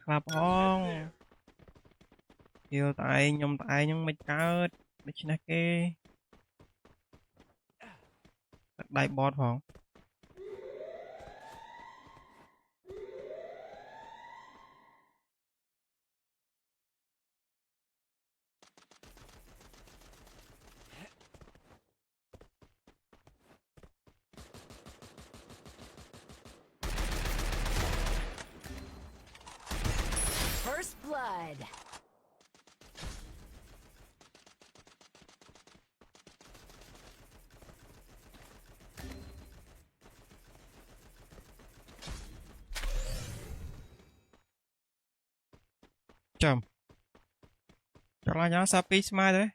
ក្លាប់ផងយកតែឯងខ្ញុំតែឯងហ្នឹងមិនកើតដូច្នេះគេទឹកដៃបតផង First blood. Chầm cho là nhớ sao pi smile đấy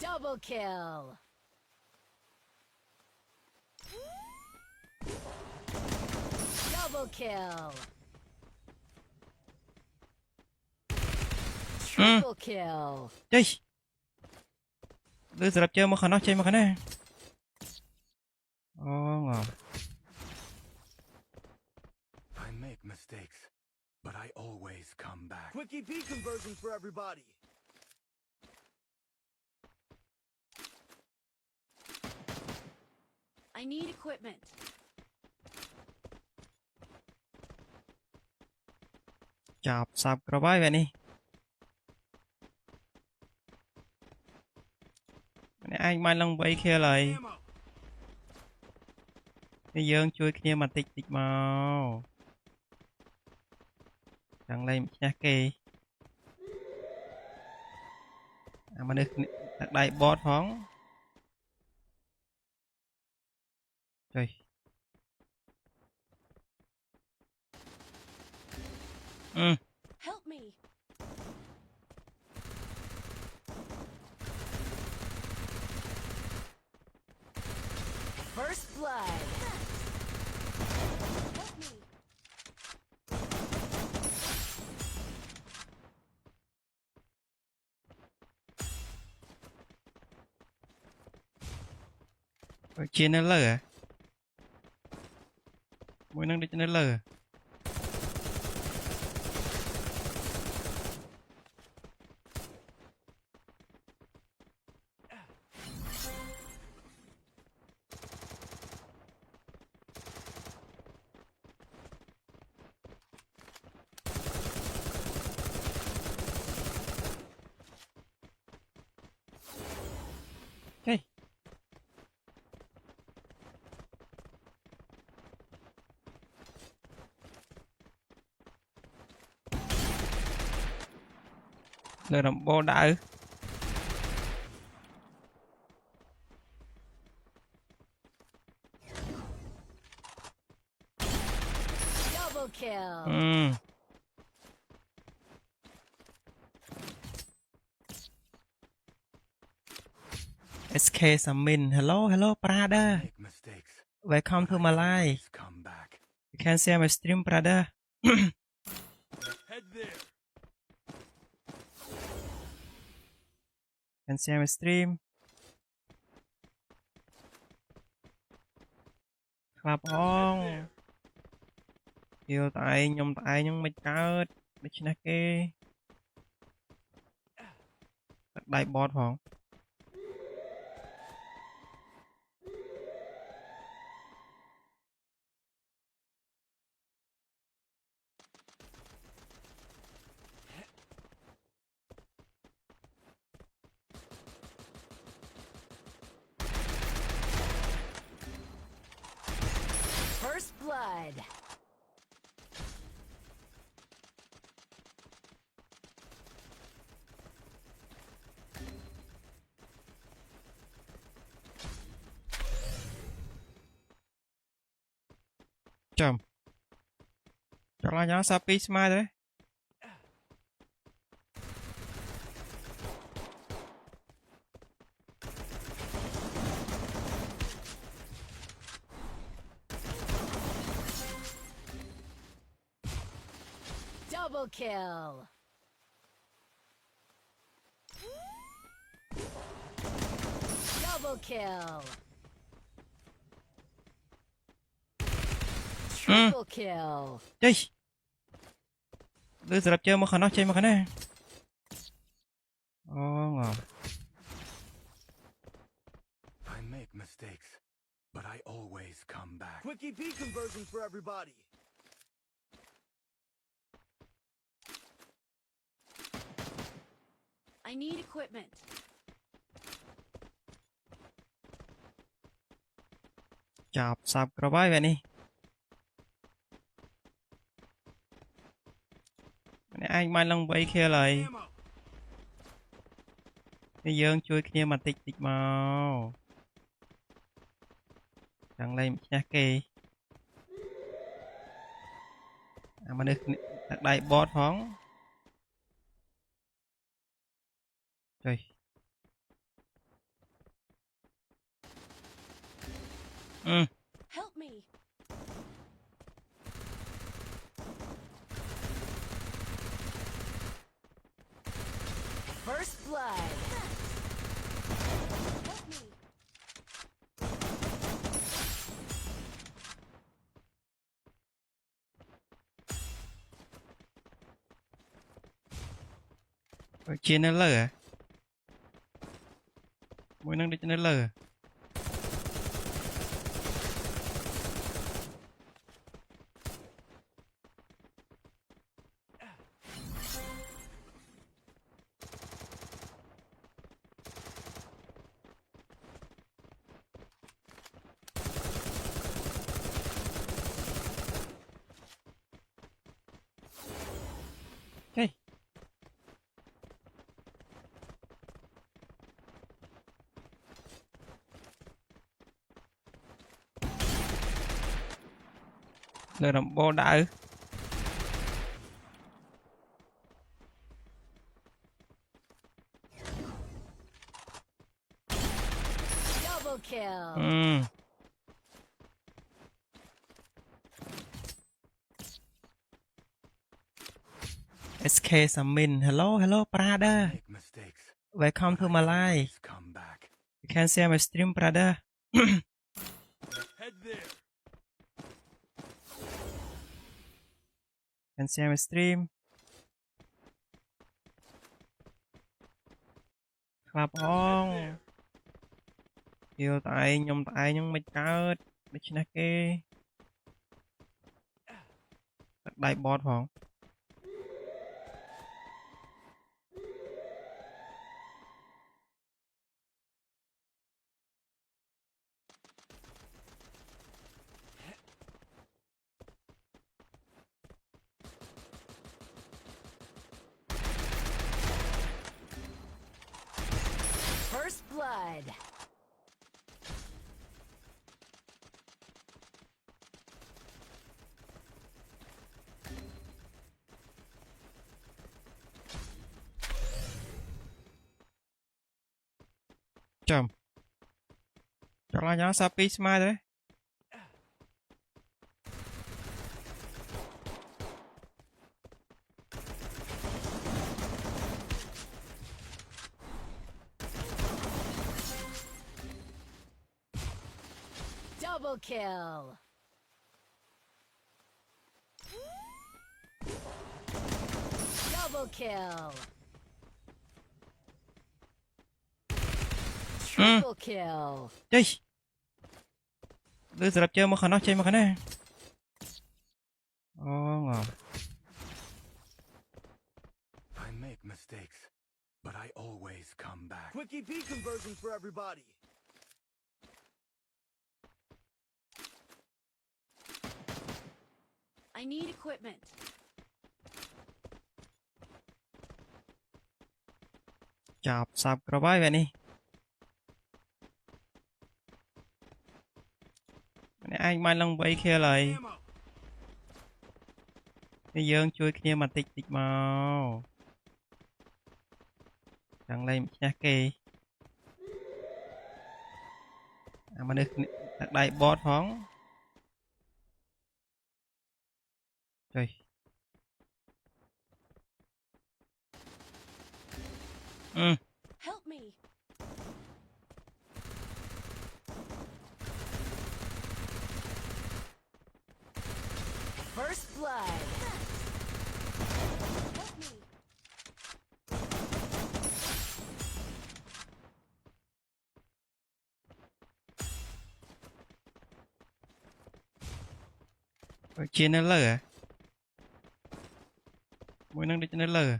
Double kill. Double kill. Triple kill. chơi đưa giờ chơi mà khả năng chơi mà khả năng ngon I make mistakes, but I always come back. Quick EP conversion for everybody. I need equipment. chọc sập rồi bye vậy nè anh mai long bay kia lại Ammo. bây giờ chui kia mà tịch tịch màu chẳng lên nha kì mà được đặt đại bot phóng trời Help me. First blood. Help me. chia nó lờ à mỗi năng đi cho nó lờ à? Hey. Lời đồng bô đã ư Double kill. SK Samin hello brother Make mistakes. welcome to my life Always come back. you can see my stream brother Head there. can see my stream ក្លាប់ផងយកតែឯងខ្ញុំតែឯងហ្នឹងមិនកើតដូច្នេះគេទឹកដៃបតផង First blood. chầm cho là nhớ sao pi smile đấy Double kill. Double kill. Triple kill. ចេះលើសម្រាប់ជើមកខាងនោះចេញមកខាងនេះអូង I make mistakes, but I always come back. Quick EP conversion for everybody. I need equipment. ចាប់សាប់ក្របហើយបែបនេះនេះឯងបានឡើង3 kill ហើយ Ammo. នេះយើងជួយគ្នាមកតិចតិចមកចាំលែងឈ្នះគេអាមនុស្សដាក់ដៃបតផងចុយHelp me. First blood. Help me. ជានៅលើមួយនឹងដូចនៅលើ Hey. Lời đồng bô đã ư. Double kill. SK Samin, hello brother. Make mistakes. Welcome to but my I live. always come back. You can see my stream, brother. Head there. Can see my stream. Clap on. Yêu tại nhưng mày cao để cho nó kê. Đại bot phong. First blood. Chầm. Cho là nhớ sao pi smile đấy. Double kill. Double kill. Triple kill. Chơi. Đưa sự chơi một khả năng chơi một khả năng. Ngon. I make mistakes, but I always come back. Quick EP conversion for everybody. I need equipment. Chọc sập rồi bye vậy nè. Anh mai long bay kia lại. Ammo. Bây giờជួយគ្នាមកតិចតិចមកចាំលែងឈ្នះគេអាមនុស្សដាក់ដៃបតផងចុយ me. First blood. Help me. Chia nó lờ à? Mỗi năng đi cho nó lờ à?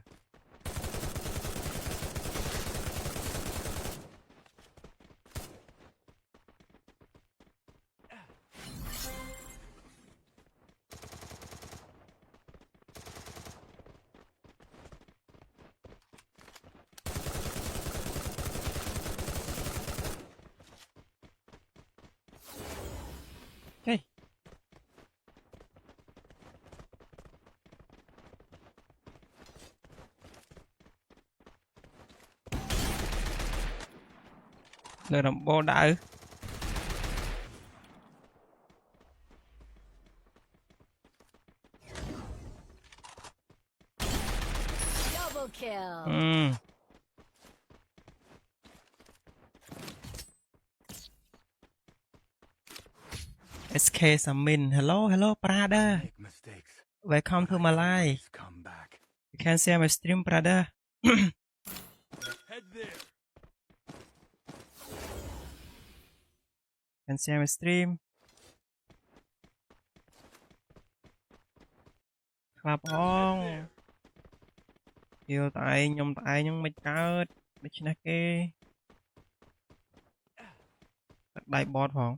Hey. Lờ đầm bò đã ư? Double kill. SK Samin, hello, brother. Make mistakes, Welcome to but my I live. always come back. You can see my stream, brother. Head there. Can see my stream. Clap on. Yêu tại nhung màyកើតដូច្នេះគេដៃបតផង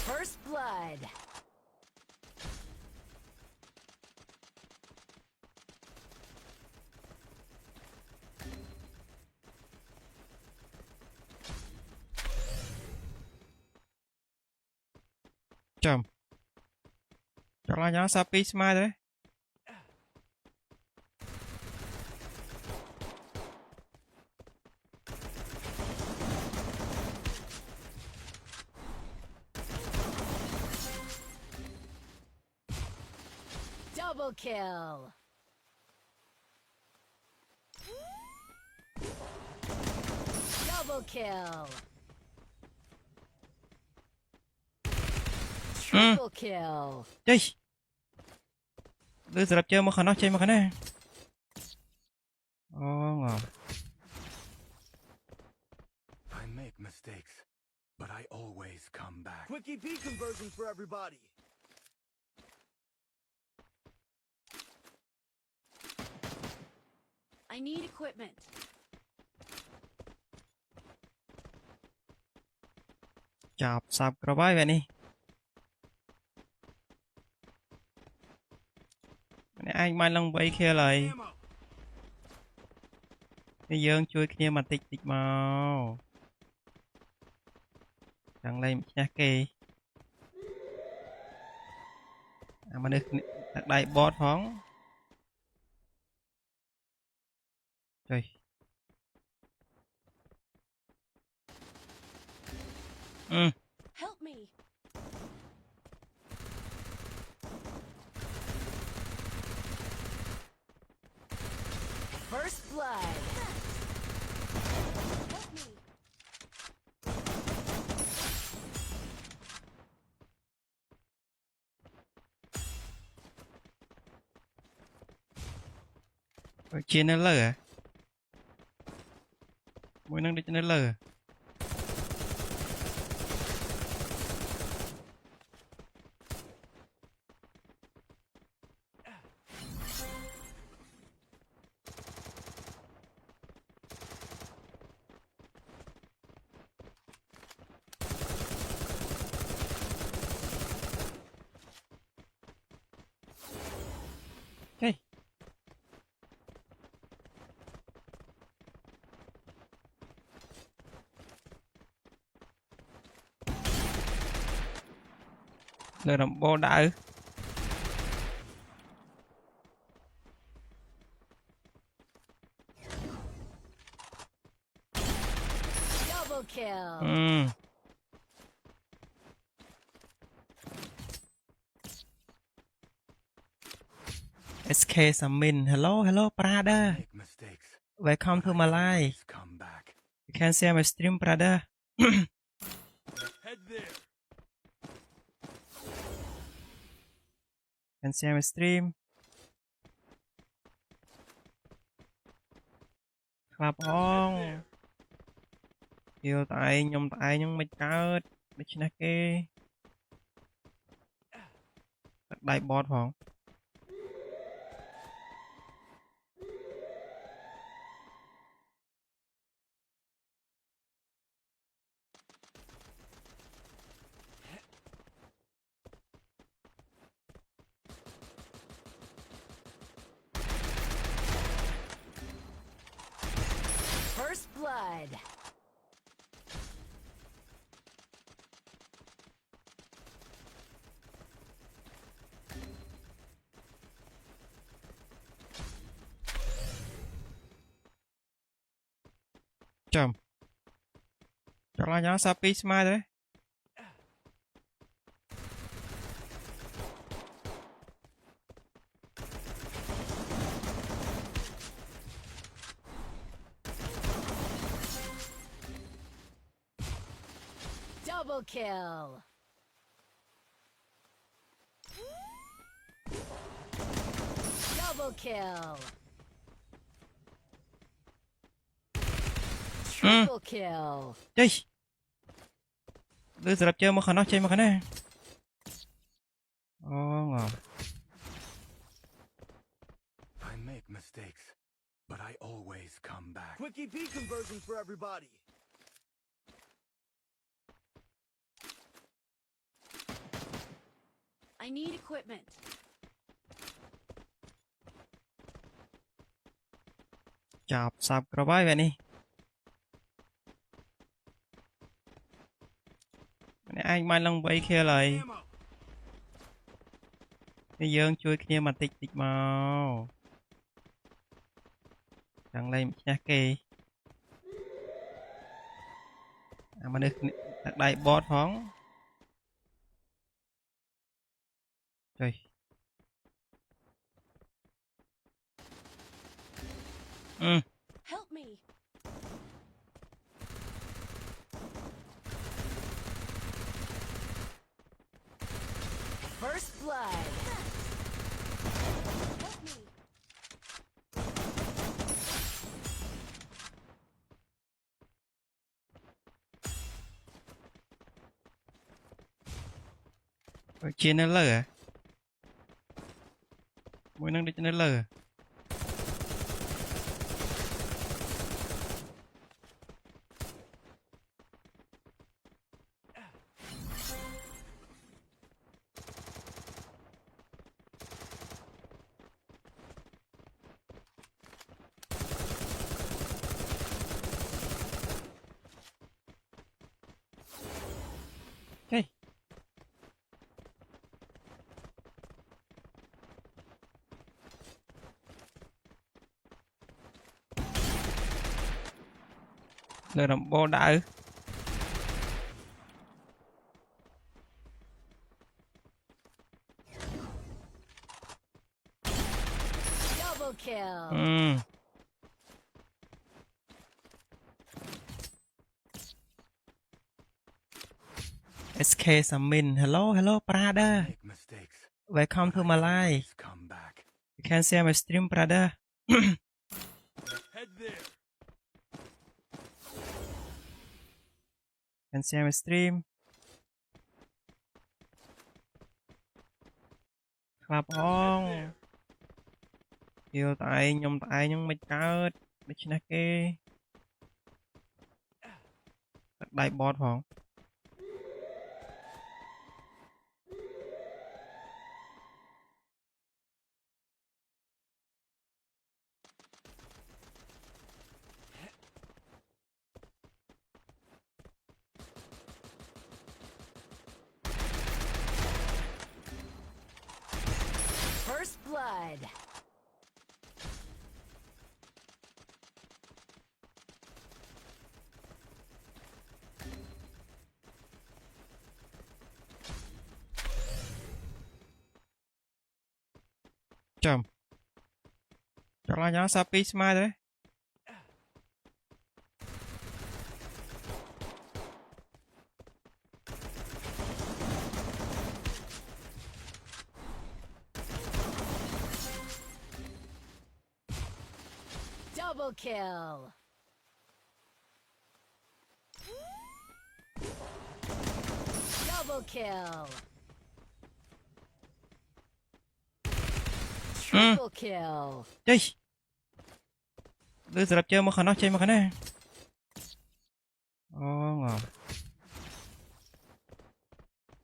First blood. Chầm cho là nhớ sao pi smile đấy. Double kill. Double kill. Triple kill. Chơi đưa giờ chơi mà khả năng chơi mà khả năng ngon. I make mistakes, but I always come back. Quick EP conversion for everybody. I need equipment. Chọc sập rồi bye vậy nè. Anh mai long bay kia lại. Ammo. Cái dương chui kia mà tịch màu. Chẳng lên nha kì. À mà được đặt đại bot phóng. Trời. Help me. First blood. Help me. Chia nó lờ à? Mỗi năng đi cho nó lờ à? Hey. Lờ đầm bò đã ư? kill. SK Samin hello brother Make mistakes, welcome to but I my live always come back. you can share my stream brother Head there. can share my stream ក្លាប់អងយកតែឯងខ្ញុំតែឯងហ្នឹងមិនកើតដូច្នេះគេទឹកដៃបតផង First blood. Chầm cho là nhớ sao pi smile đấy Double kill. Double kill. Triple kill. chơi đưa giờ chơi mà khả năng chơi mà khả năng ngon I make mistakes, but I always come back. Quick EP conversion for everybody. I need equipment. chọc sập rồi bye vậy nè anh mai long bay kia lại Ammo. bây giờ chui kia mà tịch tịch màu chẳng lên nha kì mà được đặt đại bot phóng trời Help me. First blood. Help me. chia nó lờ à mỗi năng đi cho nó lờ à? Hey. Lừa đồng bô đỡ Double kill. SK Samin hello brother Make mistakes, welcome to but my I live always come back. you can share my stream brother Head there. can share my stream ក្លាប់អងយកតែឯងខ្ញុំតែឯងហ្នឹងមិនកើតដូច្នេះគេទឹកដៃបតផង First blood. Chậm. Cho là nhớ sao pi smile đấy. Double kill. Double kill. Triple kill. Chơi. Đưa giờ chơi mà khả năng chơi mà khả năng. Ngon.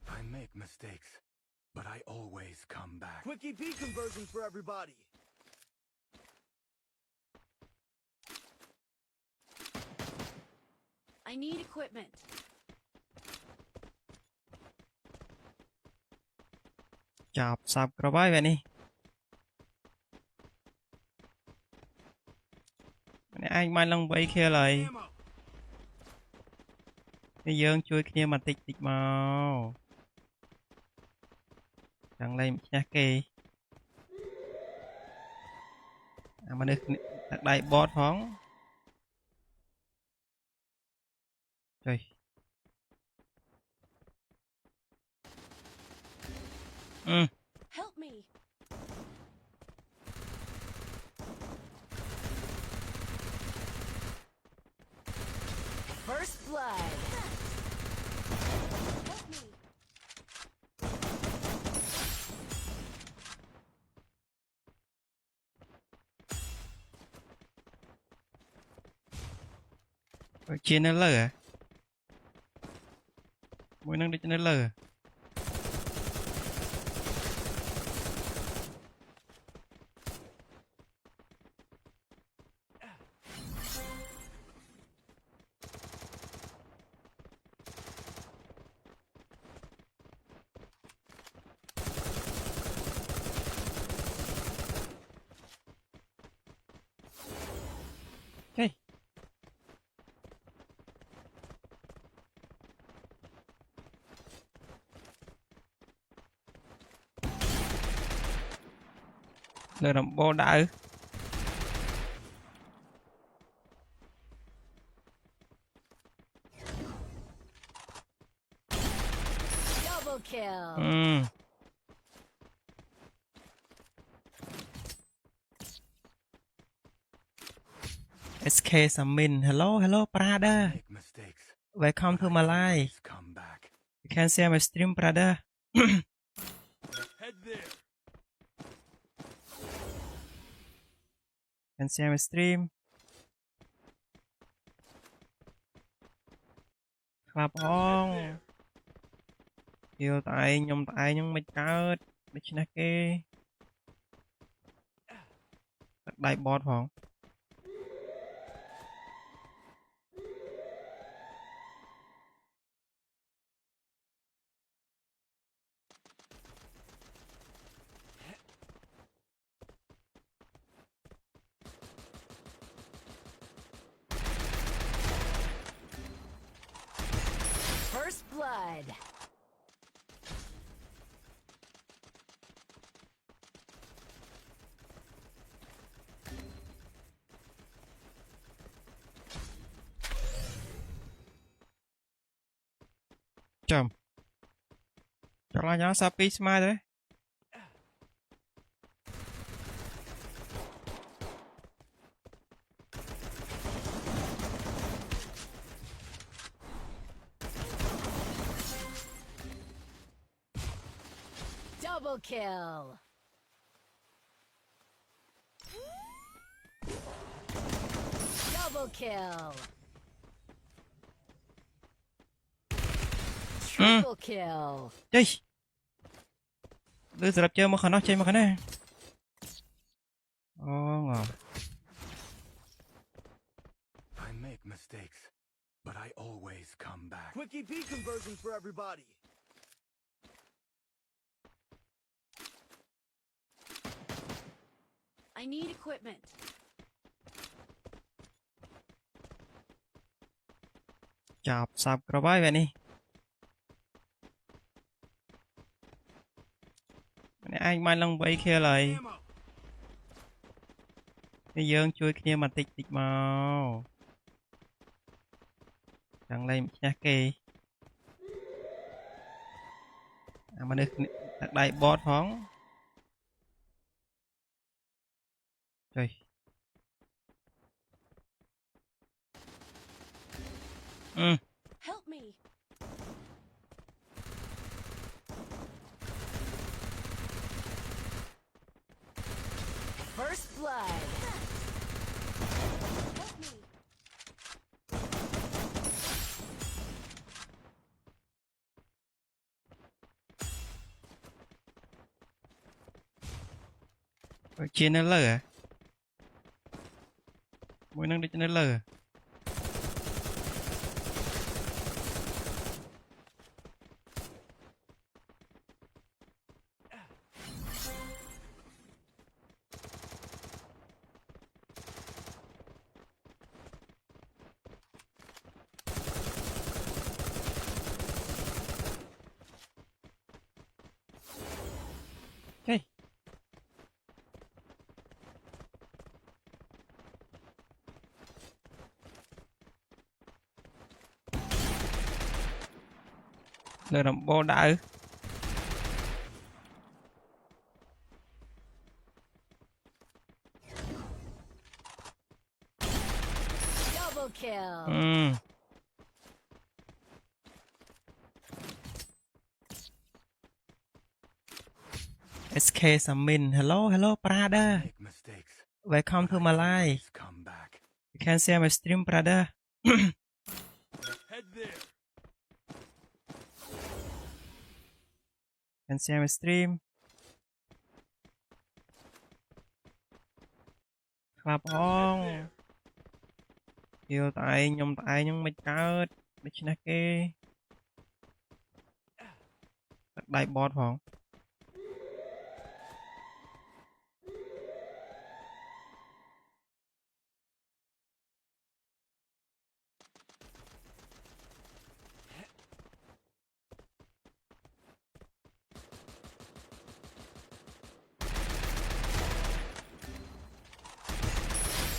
I make mistakes, but I always come back. Quick EP conversion for everybody. I need equipment. Chọc sập rồi bye vậy nè. Anh mai long bay kia lại. Bây giờ chui kia mà tịch màu. Chẳng lên nha kì. Mà được đặt đại bot phóng. Trời. Help me. First blood. Help me. Chia nó lờ à? Mỗi năng đi cho nó lờ à? Hey. Lời làm bô đã ư? Double kill. SK Samin, hello brother. Make mistakes. Welcome to my life. Come back. You can see my stream, brother. Head there. Can see my stream. Clap on. Yêu tại nhung mày cao. Để cho nó kê. Đại bot phòng. First blood. Chậm. Cho là nhớ sao pi smile đấy. Double kill. Double kill. Triple kill. Chơi. Đưa giờ chơi mà khả năng chơi mà khả năng. Ngon. I make mistakes, but I always come back. Quick EP conversion for everybody. I need equipment. Chọc sập rồi bye vậy nè. Anh mai long bay kia lại. Ammo. Bây giờ chui kia mà tịch tịch màu chẳng lên nha kì mà được đặt đại bot phóng trời Help me. First blood. Help me. chia nó lờ à mỗi năng đi cho nó lờ à? Hey. Lờ đầm bô đã ư Double kill. SK Summon hello brother Make mistakes, welcome to but my I life always come back. you can see my stream brother Head there. can see my stream ក្លាប់អងយកតែឯងខ្ញុំតែឯងហ្នឹងមិនកើតដូច្នេះគេដាក់ដៃបតផង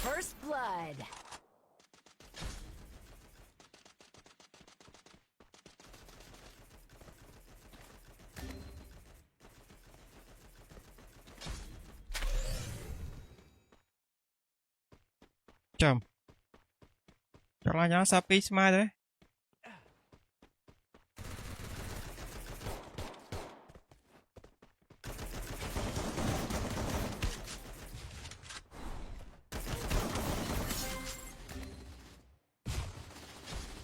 First blood. Chầm cho là nhớ sao pi smile đấy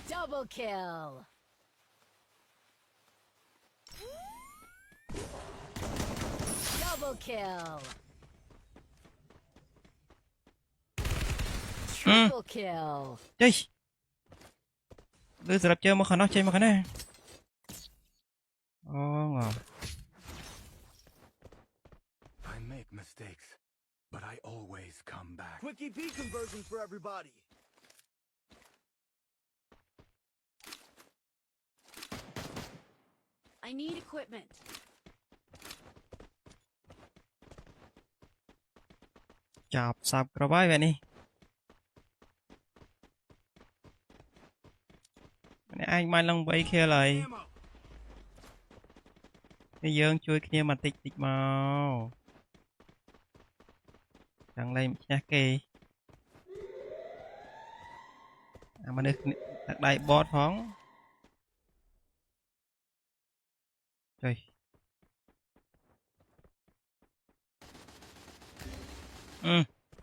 Double kill. Double kill. Triple kill. chơi đưa giờ chơi mà khả năng chơi mà khả năng ngon I make mistakes, but I always come back. Quick EP conversion for everybody. I need equipment. chọc sập rồi bye vậy nè anh mai long bay kia lại Ammo. bây giờ chui kia mà tịch tịch màu chẳng lên nha kì mà được đặt đại bot phóng trời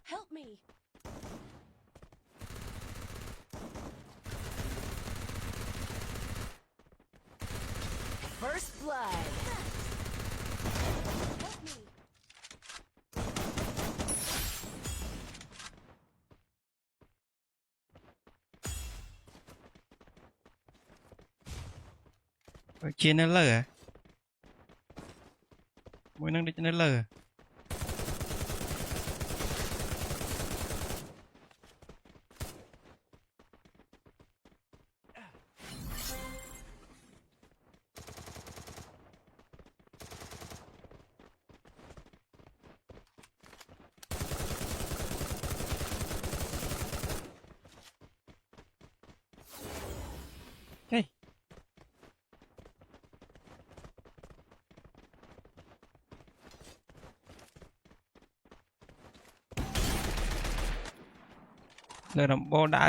Help me. First blood. Help me. chia nó lờ à mỗi năng đi cho nó lờ à? លើដំបូលដៅ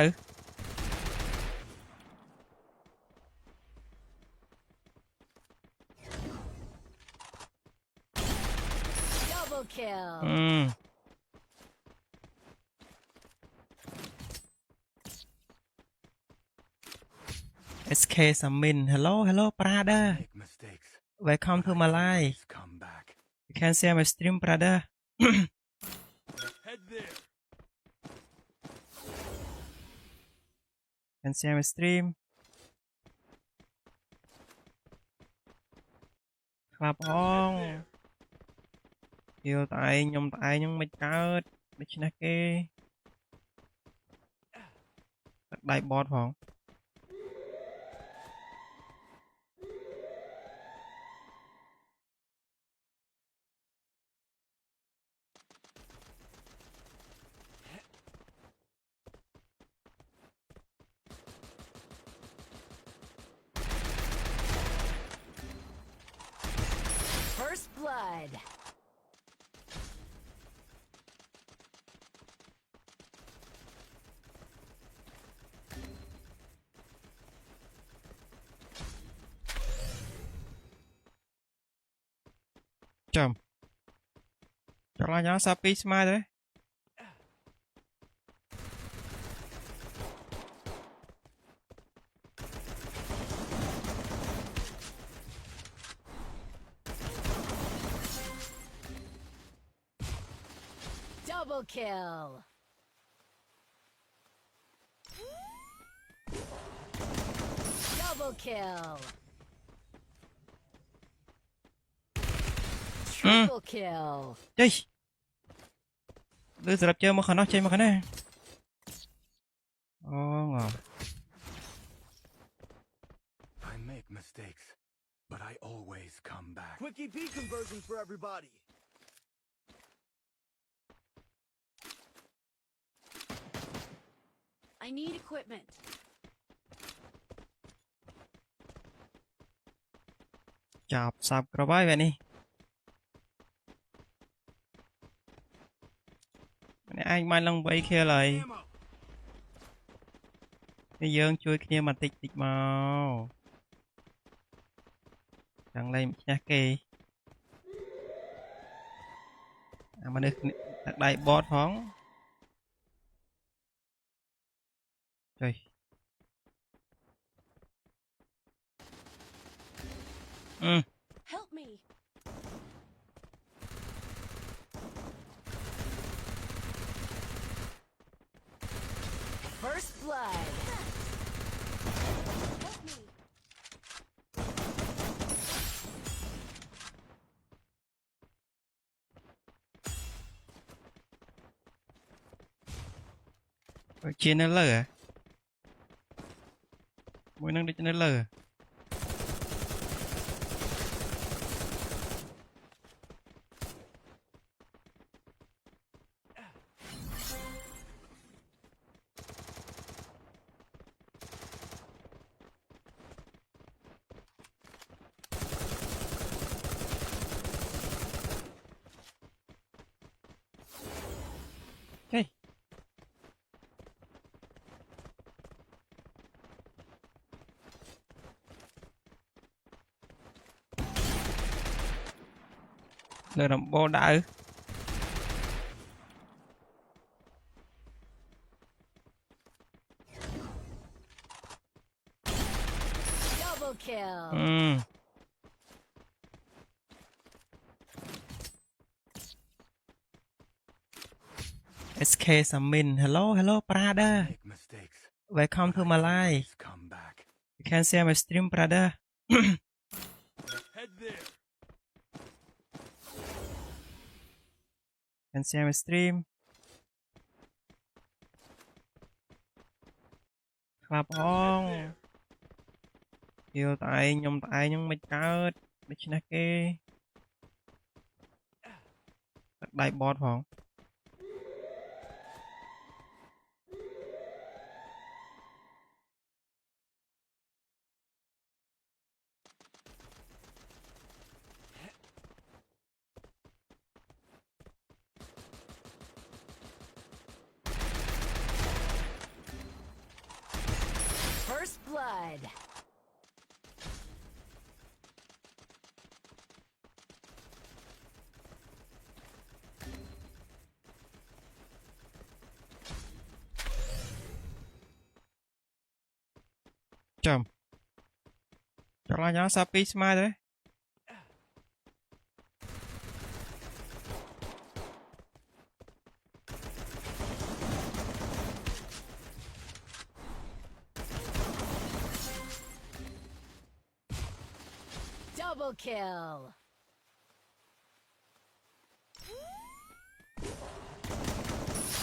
Double kill. SK Samin hello hello brother Make mistakes, welcome to but I my live always come back. you can share my stream brother Head there. can share my stream ក្លាប់អងយកតែឯងខ្ញុំតែឯងហ្នឹងមិនកើតដូច្នេះគេទឹកដៃបតផង First blood. Chầm cho là nhớ sao pi smile đấy Double kill. Double kill. Triple kill. chơi đưa giờ chơi mà khả năng chơi mà khả năng ngon I make mistakes, but I always come back. Quick EP conversion for everybody. I need equipment. chọc sập rồi bye vậy nè anh mai long bay kia lại Ammo. bây giờ chui kia mà tịch tịch màu chẳng lên nha kì mà được đặt đại bot phóng trời Help me. First blood. Help me. chia nó lờ à mỗi năng đi cho nó lờ à? Hey. Lời đồng bô đỡ Double kill. SK Samin hello hello brother Make mistakes, welcome to but my I live always come back. you can share my stream brother Head there. can share my stream ក្លាប់អងយកតែឯងខ្ញុំតែឯងហ្នឹងមិនកើតដូច្នេះគេទឹកដៃបតផង I blood. Chầm. Cho là nhớ sao pi smile đấy. Double kill.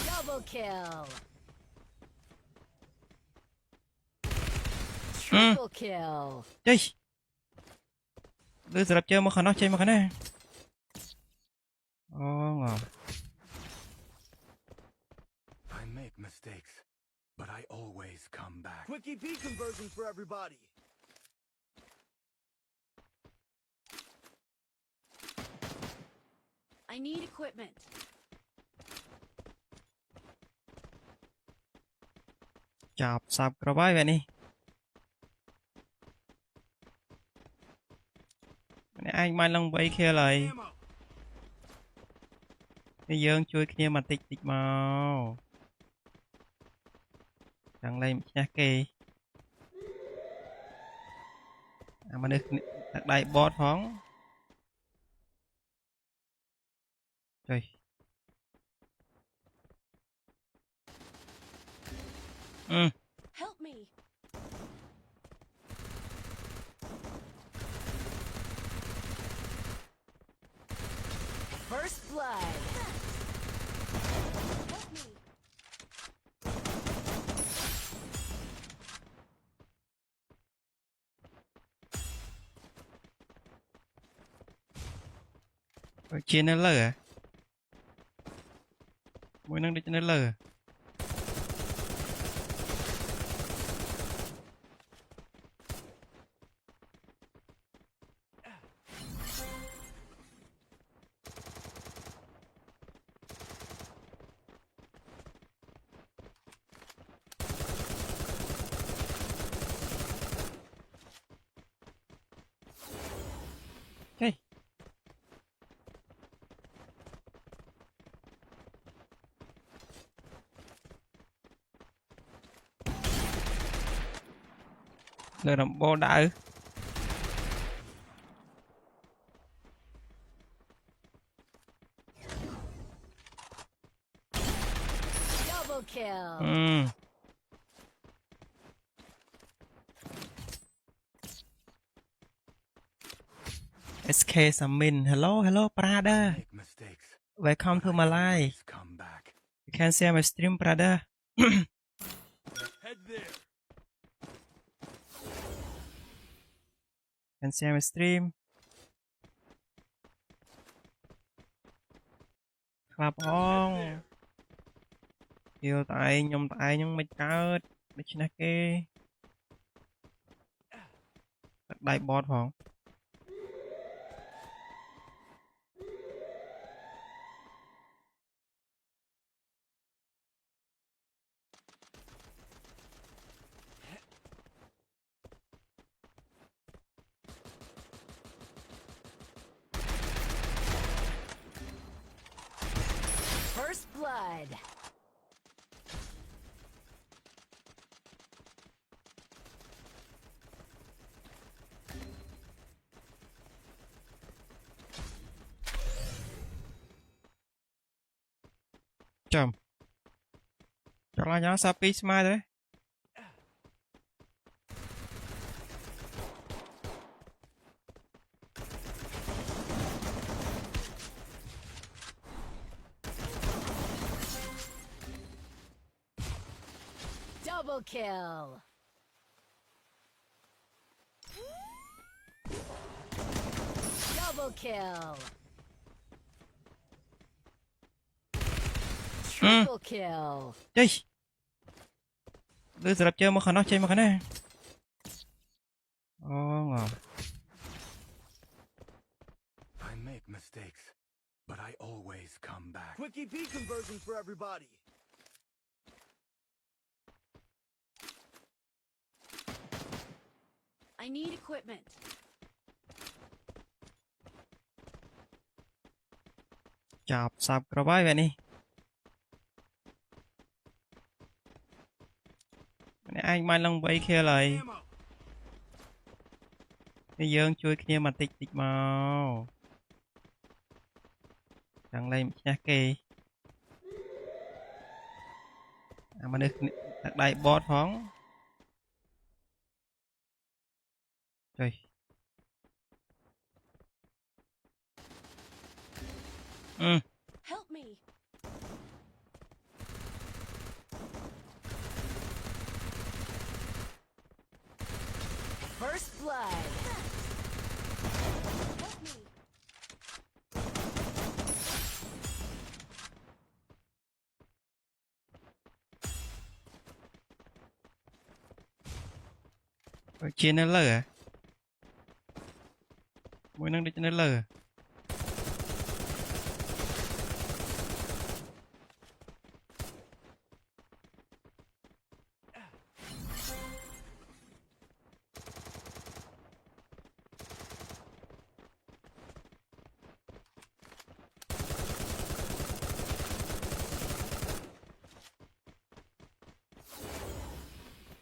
Double kill. Triple kill. Chơi. Đưa ra chơi mà khả năng chơi mà khả năng. Ngon. I make mistakes, but I always come back. Quick EP conversion for everybody. I need equipment. Chọc sập rồi bye vậy nè. Anh mai long bay kia lại. Ammo. Bây giờ chui kia mà tịch tịch màu. Chẳng lên nha kì. Mà được đặt đại bot phóng. Trời. Help me. First blood. Help me. Chia nó lờ à? Mỗi năng đi cho nó lờ à? Hey. Lời làm bô đã ư? Double kill. SK Samin, hello brother. Make mistakes, Welcome to but my I life. always come back. You can see my stream brother. Head there. Can see my stream. Clap on. Yêu tại nhưng mày chết. Mày chỉ nãy kê. Đại bot phong. First blood. Chầm. Cho là nhớ sao pi smile đấy. Double kill. Double kill. Triple kill. Chơi. Đưa ra chơi mà khả năng chơi mà khả năng. Ngon. I make mistakes, but I always come back. Quick EP conversion for everybody. I need equipment. Chọc sập rồi bye vậy nè. Anh mai long bay kia lại. Ammo. Bây giờ chui kia mà tịch tịch màu. Chẳng lên nha kì. À mà được đặt đại bot phóng. Trời. Ừ. Help me. First blood. Help me. Chia nó lờ à? Mỗi năng đi cho nó lờ à?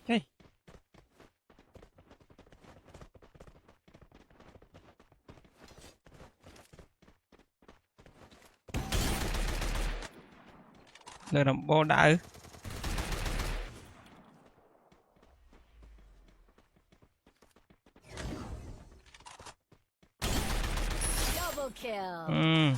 Hey. Lờ đầm bò đã ư? Double kill. Ừ.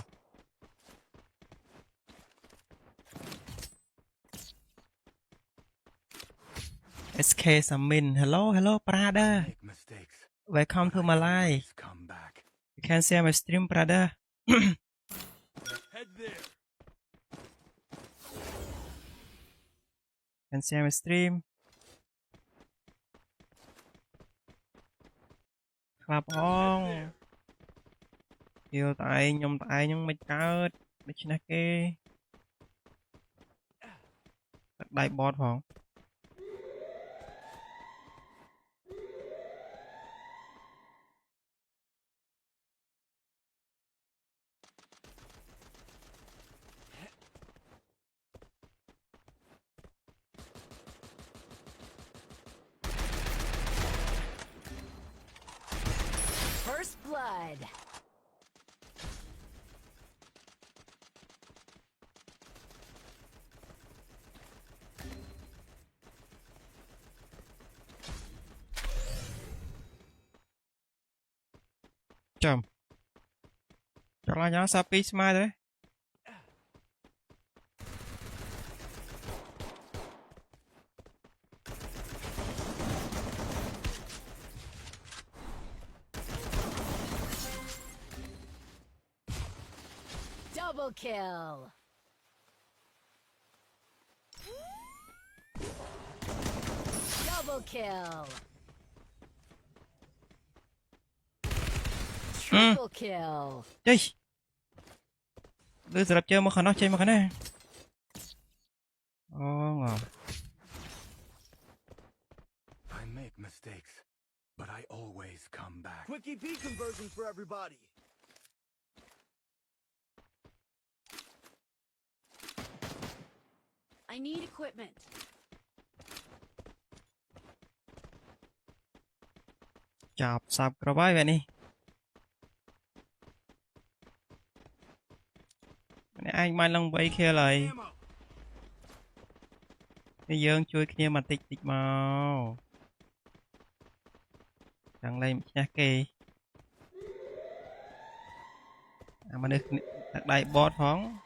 SK Samin, hello, hello, brother. Make mistakes, Welcome to but my I life. always come back. You can see my stream, brother. Head there. Can see my stream. Clap on. Yêu tại nhung màyកើតដូច្នេះគេដាក់ដៃបតផង First blood. Chầm cho là nhớ sao pi smile đấy Double kill. Double kill. Triple kill. chơi đưa giờ chơi mà khả năng chơi mà khả năng ngon I make mistakes, but I always come back. Quick EP conversion for everybody. I need equipment. chọc sập rồi bye vậy nè anh mai long bay kia lại Ammo. bây giờ chui kia mà tịch tịch màu chẳng lên nha kì à mà được đặt đại bot phóng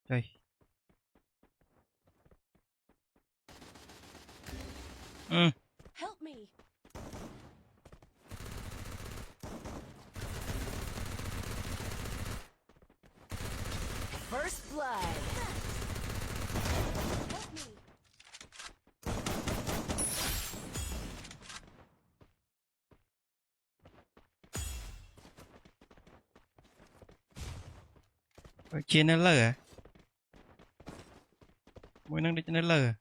trời ừ Help me. First blood. Help me. chia nó lờ à mỗi năng đi cho nó lờ à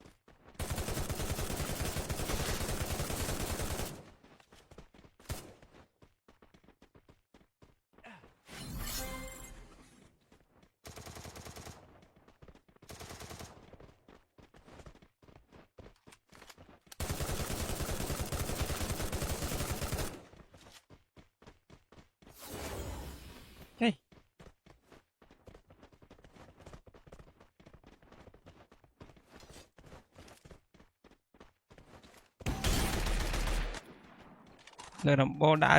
លើដំបូលដៅ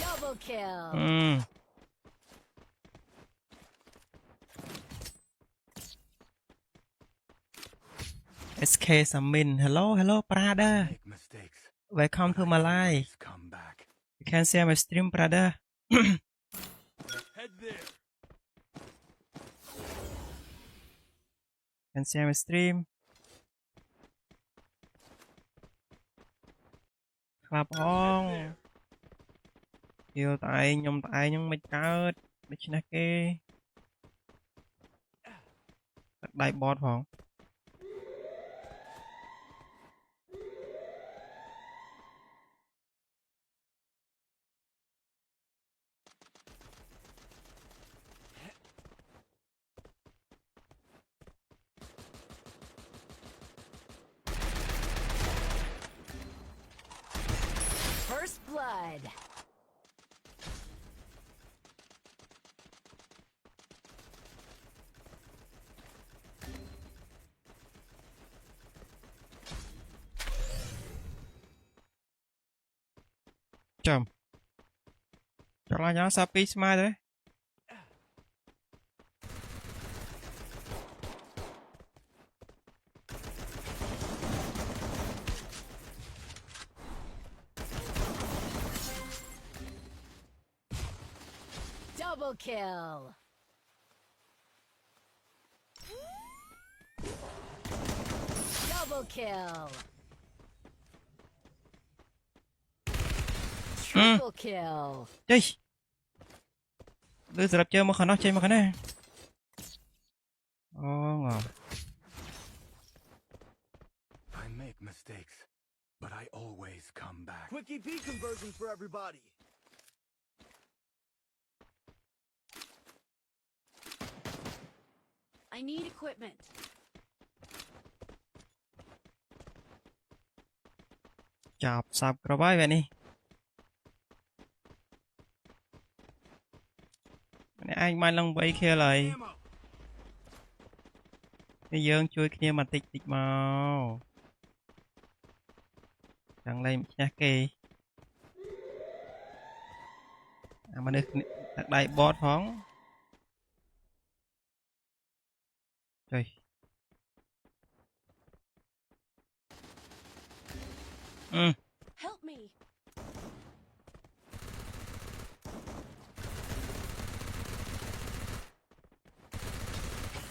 Double kill. SK Samin hello hello brother Make mistakes, welcome to but I my live always come back. you can share my stream brother Head there. can share my stream ក្លាប់អងយកតែឯងខ្ញុំតែឯងហ្នឹងមិនកើតដូច្នេះគេទឹកដៃបតផង First blood. Chầm cho là nhớ sao pi smile đấy Double kill. Double kill. Triple kill. chơi đưa giờ chơi mà khả năng chơi mà khả năng ngon I make mistakes, but I always come back. Quick EP conversion for everybody. I need equipment. chọc sập rồi bye vậy nè anh mai long bay kia lại Ammo. bây giờ chui kia mà tịch tịch màu chẳng lên nha kì mà được đặt đại bot phóng trời Help me.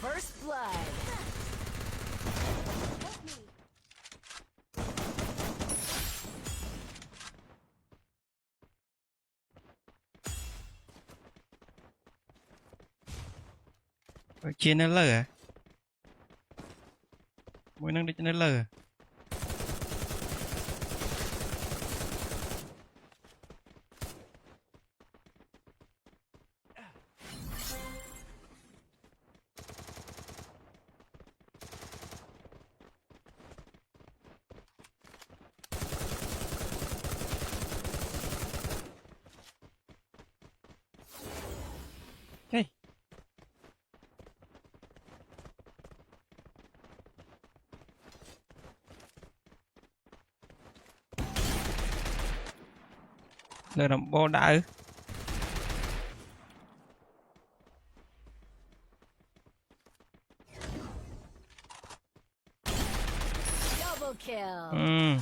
First blood. Help me. chia nó lờ à mỗi năng đi cho nó lờ à? Hey. Lời đồng bô đỡ Double kill.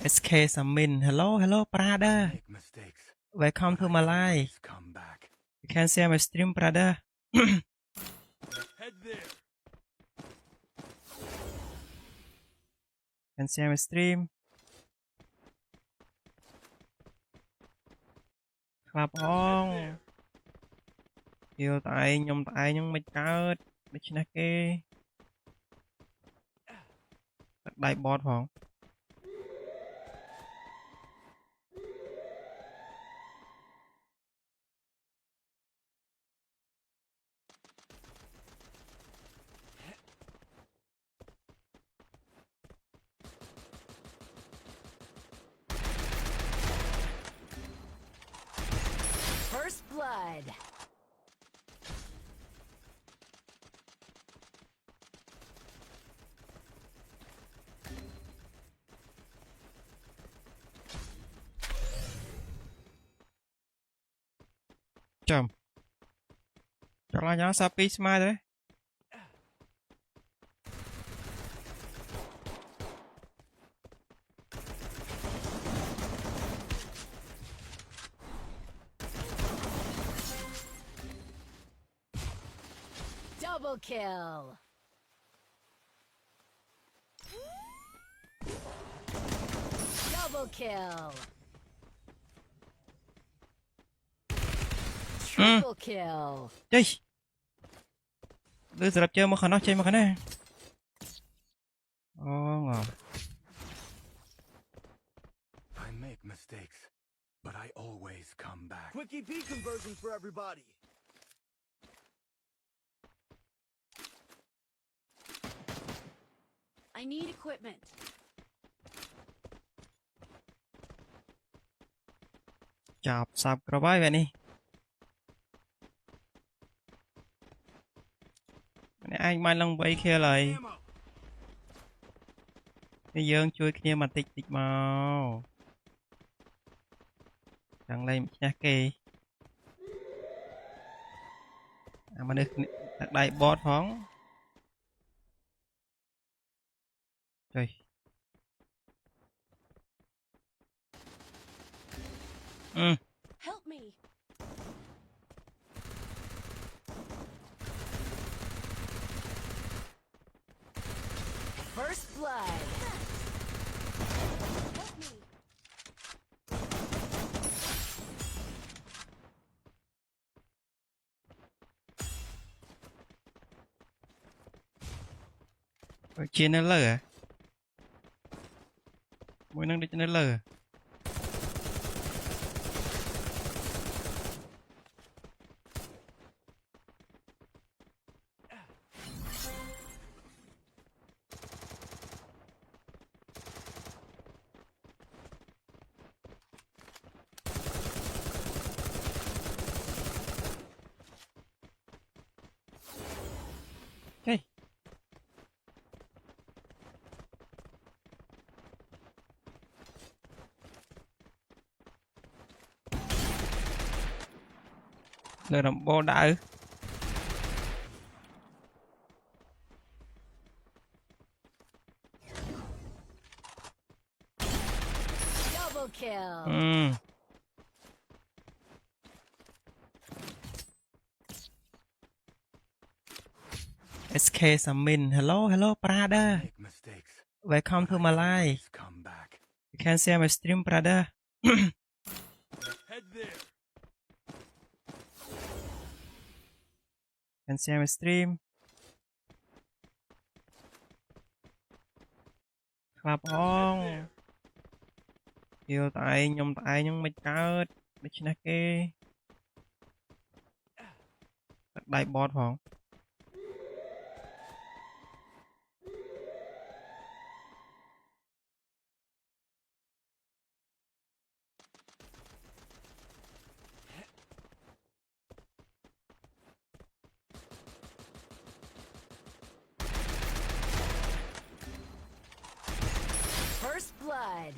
SK Samin hello hello brother Make mistakes, welcome to but my I live always come back. you can share my stream brother Head there. can share my stream ក្លាប់អងយកតែឯងខ្ញុំតែឯងហ្នឹងមិនកើតដូច្នេះគេទឹកដៃបតផង I blood. Chầm. Cho là nhớ sao pi smile đấy. Double kill. Double kill. Triple kill. Chơi. Đưa ra chơi mà khả năng chơi mà khả năng. Ngon. I make mistakes, but I always come back. Quick EP conversion for everybody. I need equipment. Chọc sập rồi bye vậy nè. Anh mai lần vậy kia lại. Ammo. Bây giờ chui kia mà tịch màu. Chẳng lên nha kì. Mà được đặt đại bot phóng. Trời. Help me. First blood. Help me. Chia nó lờ à? Mỗi năng đi cho nó lờ à? Hey. Lời làm bô đã ư? Double kill. SK Samin, hello brother. Make mistakes. Welcome to my life. Always come back. You can see my stream, brother. Head there. Can see my stream. Clap on. Yêu tại nhưng mày chết. Mày chỉ nãy kê. Đại bot phong. First blood.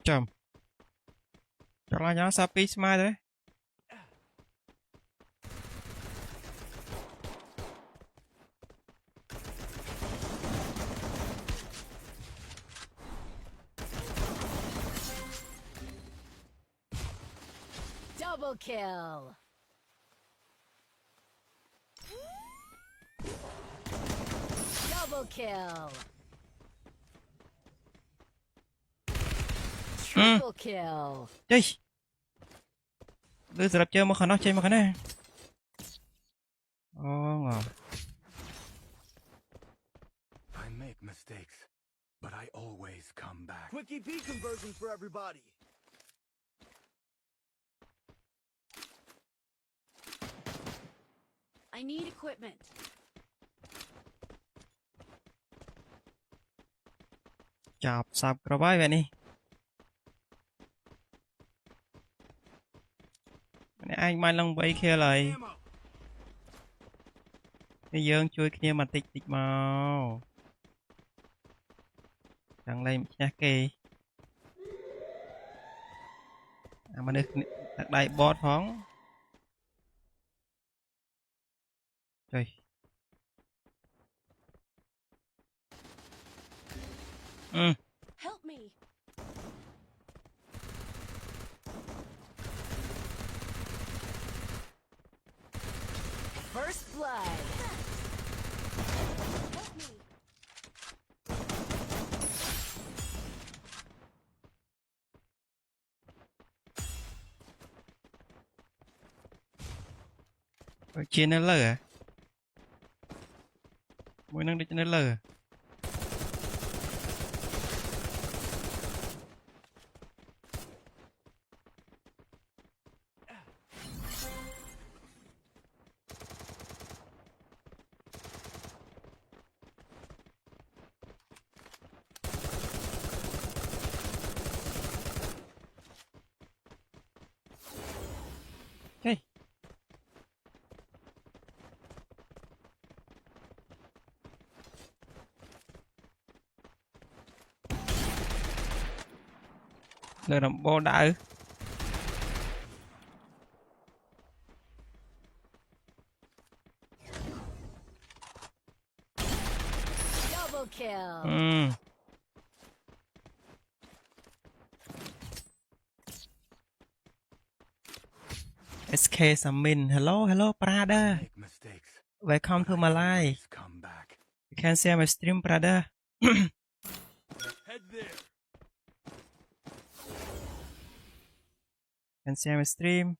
Chầm. Cho là nhớ sao pi smile đấy. Double kill. Double kill. Triple kill. Chơi. Đưa ra chơi mà khả năng chơi mà khả năng. Ngon. I make mistakes, but I always come back. Quick EP conversion for everybody. I need equipment. Chọc sập rồi bye vậy nè. Anh mai lông bay kia lại. Ammo. Cái dương chui kia mà tịch tịch màu. Chẳng lên nha kì. À mà được đặt đại bot phóng. Trời. Ừ. Help me. First blood. Help me. Chia nó lờ à? Mỗi năng đi cho nó lờ à? Hey. Lờ đầm bò đã ư? Double kill. Ừ. SK Samin, hello, hello, brother. Make mistakes. Welcome to but my I life. always come back. You can see my stream, brother. Head there. Can see my stream.